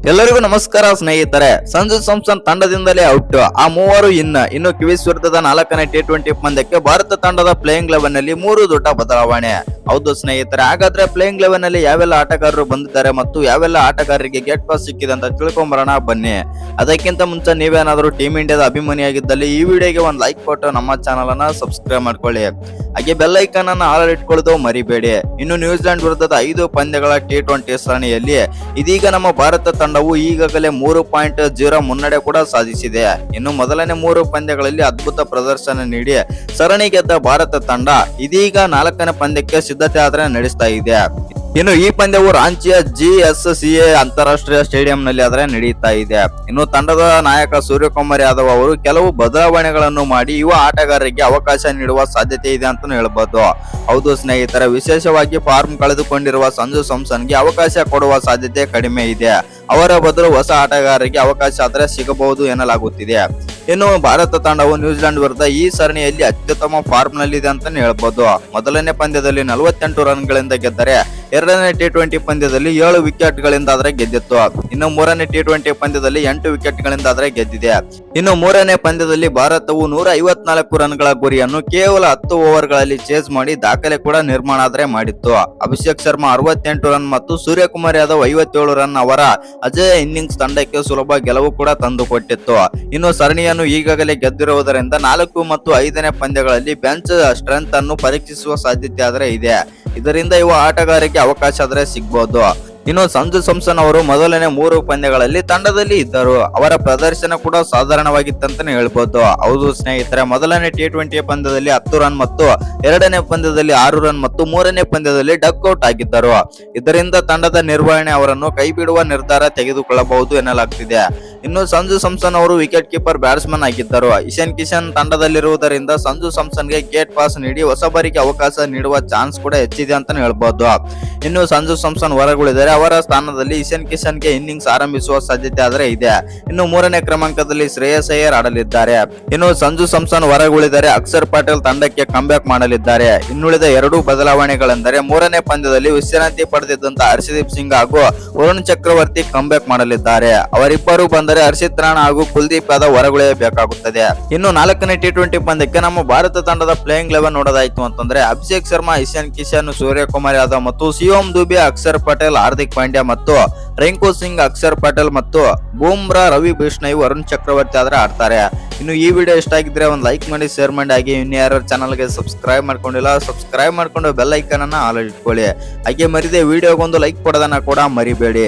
ಎಲ್ಲರಿಗೂ ನಮಸ್ಕಾರ ಸ್ನೇಹಿತರೆ. ಸಂಜು ಸ್ಯಾಮ್ಸನ್ ತಂಡದಿಂದಲೇ ಔಟ್. ಆ ಮೂವರು ಇನ್ನು ಕಿವೀಸ್ ವಿರುದ್ಧದ 4ನೇ T20 ಪಂದ್ಯಕ್ಕೆ ಭಾರತ ತಂಡದ ಪ್ಲೇಯಿಂಗ್ 11 ನಲ್ಲಿ 3 ದೊಡ್ಡ ಬದಲಾವಣೆ. ಹೌದು ಸ್ನೇಹಿತರೆ, ಹಾಗಾದ್ರೆ ಪ್ಲೇಯಿಂಗ್ 11 ನಲ್ಲಿ ಯಾವೆಲ್ಲ ಆಟಗಾರರು ಬಂದಿದ್ದಾರೆ ಮತ್ತು ಯಾವೆಲ್ಲ ಆಟಗಾರರಿಗೆ ಗೆಟ್ ಪಾಸ್ ಸಿಕ್ಕಿದೆ ಅಂತ ತಿಳ್ಕೊಂಬರೋಣ ಬನ್ನಿ. ಅದಕ್ಕಿಂತ ಮುಂಚೆ ನೀವೇನಾದ್ರೂ ಟೀಮ್ ಇಂಡಿಯಾದ ಅಭಿಮಾನಿಯಾಗಿದ್ದಲ್ಲಿ ಈ ವಿಡಿಯೋಗೆ ಒಂದು ಲೈಕ್ ಕೊಟ್ಟು ನಮ್ಮ ಚಾನಲ್ ಅನ್ನ ಸಬ್ಸ್ಕ್ರೈಬ್ ಮಾಡ್ಕೊಳ್ಳಿ. ಹಾಗೆ ಬೆಲ್ ಐಕಾನ್ ಅನ್ನು ಆಲ್ ಇಟ್ಕೊಳ್ಳೋದು ಮರಿಬೇಡಿ. ಇನ್ನು ನ್ಯೂಜಿಲೆಂಡ್ ವಿರುದ್ಧದ 5 ಪಂದ್ಯಗಳ T20 ಸರಣಿಯಲ್ಲಿ ಇದೀಗ ನಮ್ಮ ಭಾರತ ತಂಡವು ಈಗಾಗಲೇ 3.0 ಮುನ್ನಡೆ ಕೂಡ ಸಾಧಿಸಿದೆ. ಇನ್ನು ಮೊದಲನೇ 3 ಪಂದ್ಯಗಳಲ್ಲಿ ಅದ್ಭುತ ಪ್ರದರ್ಶನ ನೀಡಿ ಸರಣಿ ಗೆದ್ದ ಭಾರತ ತಂಡ ಇದೀಗ 4ನೇ ಪಂದ್ಯಕ್ಕೆ ಸಿದ್ಧತೆ ಆದ್ರೆ ನಡೆಸ್ತಾ ಇದೆ. ಇನ್ನು ಈ ಪಂದ್ಯವು ರಾಂಚಿಯ GSCA ಅಂತಾರಾಷ್ಟ್ರೀಯ ಸ್ಟೇಡಿಯಂನಲ್ಲಿ ಆದ್ರೆ ನಡೆಯುತ್ತಾ ಇದೆ. ಇನ್ನು ತಂಡದ ನಾಯಕ ಸೂರ್ಯಕುಮಾರ್ ಯಾದವ್ ಅವರು ಕೆಲವು ಬದಲಾವಣೆಗಳನ್ನು ಮಾಡಿ ಯುವ ಆಟಗಾರರಿಗೆ ಅವಕಾಶ ನೀಡುವ ಸಾಧ್ಯತೆ ಇದೆ ಅಂತ ಹೇಳ್ಬೋದು. ಹೌದು ಸ್ನೇಹಿತರೆ, ವಿಶೇಷವಾಗಿ ಫಾರ್ಮ್ ಕಳೆದುಕೊಂಡಿರುವ ಸಂಜು ಸ್ಯಾಮ್ಸನ್ಗೆ ಅವಕಾಶ ಕೊಡುವ ಸಾಧ್ಯತೆ ಕಡಿಮೆ ಇದೆ. ಅವರ ಬದಲು ಹೊಸ ಆಟಗಾರರಿಗೆ ಅವಕಾಶ ಆದ್ರೆ ಸಿಗಬಹುದು ಎನ್ನಲಾಗುತ್ತಿದೆ. ಇನ್ನು ಭಾರತ ತಂಡವು ನ್ಯೂಜಿಲೆಂಡ್ ವಿರುದ್ಧ ಈ ಸರಣಿಯಲ್ಲಿ ಅತ್ಯುತ್ತಮ ಫಾರ್ಮ್ ನಲ್ಲಿದೆ ಅಂತಾನೆ ಹೇಳ್ಬೋದು. ಮೊದಲನೇ ಪಂದ್ಯದಲ್ಲಿ 48 ರನ್ಗಳಿಂದ ಗೆದ್ದರೆ 2ನೇ T20 ಪಂದ್ಯದಲ್ಲಿ 7 ವಿಕೆಟ್ ಗಳಿಂದ ಆದ್ರೆ ಗೆದ್ದಿತ್ತು. ಇನ್ನು 3ನೇ T20 ಪಂದ್ಯದಲ್ಲಿ 8 ವಿಕೆಟ್ ಗಳಿಂದ ಆದ್ರೆ ಗೆದ್ದಿದೆ. ಇನ್ನು 3ನೇ ಪಂದ್ಯದಲ್ಲಿ ಭಾರತವು 154 ರನ್ಗಳ ಗುರಿಯನ್ನು ಕೇವಲ 10 ಓವರ್ಗಳಲ್ಲಿ ಚೇಸ್ ಮಾಡಿ ದಾಖಲೆ ಕೂಡ ನಿರ್ಮಾಣ ಆದ್ರೆ ಮಾಡಿತ್ತು. ಅಭಿಷೇಕ್ ಶರ್ಮಾ 68 ರನ್ ಮತ್ತು ಸೂರ್ಯಕುಮಾರ್ ಯಾದವ್ 57 ರನ್ ಅವರ ಅಜೇಯ ಇನ್ನಿಂಗ್ಸ್ ತಂಡಕ್ಕೆ ಸುಲಭ ಗೆಲುವು ಕೂಡ ತಂದುಕೊಟ್ಟಿತ್ತು. ಇನ್ನು ಸರಣಿಯನ್ನು ಈಗಾಗಲೇ ಗೆದ್ದಿರುವುದರಿಂದ 4 ಮತ್ತು 5ನೇ ಪಂದ್ಯಗಳಲ್ಲಿ ಬೆಂಚ್ ಸ್ಟ್ರೆಂತ್ ಅನ್ನು ಪರೀಕ್ಷಿಸುವ ಸಾಧ್ಯತೆ ಆದ್ರೆ ಇದೆ. ಇದರಿಂದ ಯುವ ಆಟಗಾರರಿಗೆ ಅವಕಾಶ ಆದ್ರೆ ಸಿಗ್ಬಹುದು. ಇನ್ನು ಸಂಜು ಸ್ಯಾಮ್ಸನ್ ಅವರು ಮೊದಲನೇ 3 ಪಂದ್ಯಗಳಲ್ಲಿ ತಂಡದಲ್ಲಿ ಇದ್ದರು. ಅವರ ಪ್ರದರ್ಶನ ಕೂಡ ಸಾಧಾರಣವಾಗಿತ್ತಂತಾನೆ ಹೇಳ್ಬೋದು. ಹೌದು ಸ್ನೇಹಿತರೆ, ಮೊದಲನೇ T20 ಪಂದ್ಯದಲ್ಲಿ 10 ರನ್ ಮತ್ತು 2ನೇ ಪಂದ್ಯದಲ್ಲಿ 6 ರನ್ ಮತ್ತು 3ನೇ ಪಂದ್ಯದಲ್ಲಿ ಡಕ್ಔಟ್ ಆಗಿದ್ದರು. ಇದರಿಂದ ತಂಡದ ನಿರ್ವಹಣೆ ಅವರನ್ನು ಕೈಬಿಡುವ ನಿರ್ಧಾರ ತೆಗೆದುಕೊಳ್ಳಬಹುದು ಎನ್ನಲಾಗ್ತಿದೆ. ಇನ್ನು ಸಂಜು ಸ್ಯಾಮ್ಸನ್ ಅವರು ವಿಕೆಟ್ ಕೀಪರ್ ಬ್ಯಾಟ್ಸ್ಮನ್ ಆಗಿದ್ದರು. ಇಶಾನ್ ಕಿಶನ್ ತಂಡದಲ್ಲಿರುವುದರಿಂದ ಸಂಜು ಸ್ಯಾಮ್ಸನ್ಗೆ ಗೇಟ್ ಪಾಸ್ ನೀಡಿ ಹೊಸಬರಿಗೆ ಅವಕಾಶ ನೀಡುವ ಚಾನ್ಸ್ ಕೂಡ ಹೆಚ್ಚಿದೆ ಅಂತಾನೆ ಹೇಳ್ಬೋದು. ಇನ್ನು ಸಂಜು ಸ್ಯಾಮ್ಸನ್ ಹೊರಗುಳಿದರೆ ಅವರ ಸ್ಥಾನದಲ್ಲಿ ಇಶಾನ್ ಕಿಶನ್ಗೆ ಇನ್ನಿಂಗ್ಸ್ ಆರಂಭಿಸುವ ಸಾಧ್ಯತೆ ಆದ್ರೆ ಇದೆ. ಇನ್ನು 3ನೇ ಕ್ರಮಾಂಕದಲ್ಲಿ ಶ್ರೇಯಸ್ ಅಯ್ಯರ್ ಆಡಲಿದ್ದಾರೆ. ಇನ್ನು ಸಂಜು ಸ್ಯಾಮ್ಸನ್ ಹೊರಗುಳಿದರೆ ಅಕ್ಷರ್ ಪಟೇಲ್ ತಂಡಕ್ಕೆ ಕಂಬ್ಯಾಕ್ ಮಾಡಲಿದ್ದಾರೆ. ಇನ್ನುಳಿದ 2 ಬದಲಾವಣೆಗಳೆಂದರೆ 3ನೇ ಪಂದ್ಯದಲ್ಲಿ ವಿಶ್ರಾಂತಿ ಪಡೆದಿದ್ದಂತ ಹರ್ಷದೀಪ್ ಸಿಂಗ್ ಹಾಗೂ ವರುಣ್ ಚಕ್ರವರ್ತಿ ಕಂಬ್ಯಾಕ್ ಮಾಡಲಿದ್ದಾರೆ. ಅವರಿಬ್ಬರು ಬಂದರೆ ಹರ್ಷಿತ್ ರಾಣಾ ಹಾಗೂ ಕುಲ್ದೀಪ್ ಯಾದವ್ ಹೊರಗುಳಿಯಬೇಕಾಗುತ್ತದೆ. ಇನ್ನು 4ನೇ T20 ಪಂದ್ಯಕ್ಕೆ ನಮ್ಮ ಭಾರತ ತಂಡದ ಪ್ಲೇಯಿಂಗ್ 11 ನೋಡೋದಾಯ್ತು ಅಂತಂದ್ರೆ ಅಭಿಷೇಕ್ ಶರ್ಮಾ, ಇಶಾನ್ ಕಿಶನ್, ಸೂರ್ಯಕುಮಾರ್ ಯಾದವ್ ಮತ್ತು ಶಿವಮ್ ದುಬೆ, ಅಕ್ಷರ್ ಪಟೇಲ್, ಹಾರ್ದಿಕ್ ಪಾಂಡ್ಯ ಮತ್ತು ರಿಂಕು ಸಿಂಗ್, ಅಕ್ಷರ್ ಪಟೇಲ್ ಮತ್ತು ಬೂಮ್ರಾ, ರವಿ ಬಿಷ್ಣೋಯ್, ವರುಣ್ ಚಕ್ರವರ್ತಿ ಆದ್ರೆ ಆಡ್ತಾರೆ. ಇನ್ನು ಈ ವಿಡಿಯೋ ಇಷ್ಟ ಆಗಿದ್ರೆ ಒಂದು ಲೈಕ್ ಮಾಡಿ, ಶೇರ್ ಮಾಡಿ. ಹಾಗೆ ಇನ್ನು ಯಾರು ಚಾನಲ್ಗೆ ಸಬ್ಸ್ಕ್ರೈಬ್ ಮಾಡ್ಕೊಂಡಿಲ್ಲ ಸಬ್ಸ್ಕ್ರೈಬ್ ಮಾಡ್ಕೊಂಡು ಬೆಲ್ ಐಕಾನ್ ಅನ್ನ ಆಲ್ ಇಟ್ಕೊಳ್ಳಿ. ಹಾಗೆ ಮರಿದೆ ವಿಡಿಯೋಗೊಂದು ಲೈಕ್ ಕೊಡೋದನ್ನ ಕೂಡ ಮರಿಬೇಡಿ.